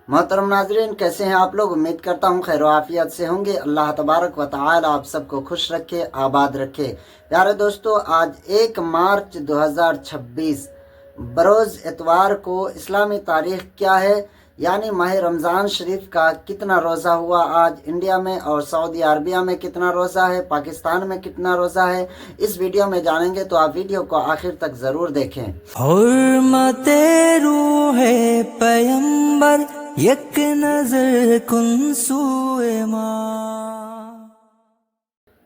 मोहतरम नाजरीन, कैसे हैं आप लोग। उम्मीद करता हूँ खैर आफियत से होंगे। अल्लाह तबारक व तआला आप सबको खुश रखे, आबाद रखे। प्यारे दोस्तों, आज 1 मार्च 2026 बरोज़ एतवार को इस्लामी तारीख क्या है, यानी माह रमज़ान शरीफ का कितना रोज़ा हुआ आज इंडिया में, और सऊदी अरबिया में कितना रोज़ा है, पाकिस्तान में कितना रोज़ा है, इस वीडियो में जानेंगे। तो आप वीडियो को आखिर तक ज़रूर देखें। हुर्मते रूहे पैगंबर एक नजर कुन सूए माँ।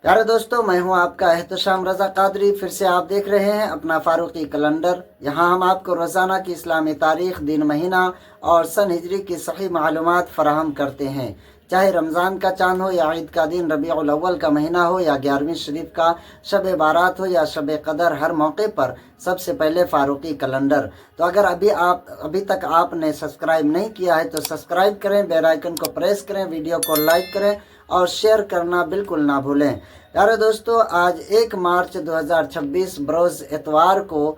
प्यारे दोस्तों, मैं हूं आपका एहतशाम रजा कादरी। फिर से आप देख रहे हैं अपना फारूकी कैलेंडर। यहां हम आपको रोज़ाना की इस्लामी तारीख, दिन, महीना और सन हिजरी की सही मालूमात फराहम करते हैं। चाहे रमज़ान का चांद हो या ईद का दिन, रबीउल अव्वल का महीना हो या 11वीं शरीफ का शब बारात हो या शब कदर, हर मौके पर सबसे पहले फारूकी कैलेंडर। तो अगर अभी तक आपने सब्सक्राइब नहीं किया है तो सब्सक्राइब करें, बेल आइकन को प्रेस करें, वीडियो को लाइक करें और शेयर करना बिल्कुल ना भूलें। प्यारे दोस्तों, आज 1 मार्च 2026 बरोज़ एतवार को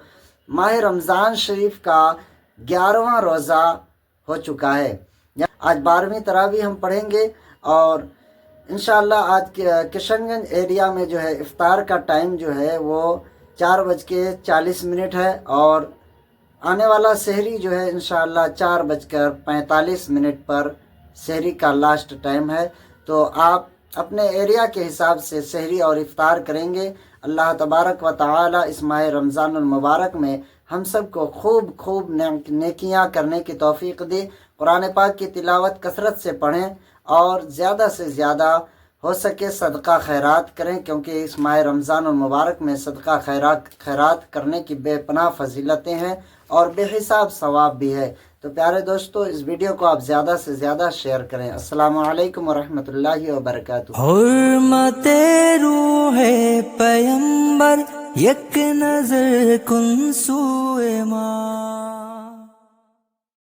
माह रमज़ान शरीफ का 11वां रोज़ा हो चुका है। आज 12वीं तरावी हम पढ़ेंगे और इंशाअल्लाह आज किशनगंज एरिया में जो है इफ्तार का टाइम जो है वो 4:40 है और आने वाला सहरी जो है इंशाअल्लाह 4:45 पर सहरी का लास्ट टाइम है। तो आप अपने एरिया के हिसाब से सहरी और इफ्तार करेंगे। अल्लाह तबारक व तआला इस माह रमज़ानुल मुबारक में हम सबको खूब खूब नेकियां करने की तौफीक दे। कुरान पाक की तिलावत कसरत से पढ़ें और ज़्यादा से ज़्यादा हो सके सदका खैरात करें, क्योंकि इस माह रमज़ानुल मुबारक में सदका खैरात करने की बेपनाह फजीलतें हैं और बेहिसाब सवाब भी है। तो प्यारे दोस्तों, इस वीडियो को आप ज़्यादा से ज़्यादा शेयर करें। अस्सलामु अलैकुम व रहमतुल्लाहि व बरकातुहू। हुर्मते रूहे पैगंबर एक नजर कुन सूए माँ।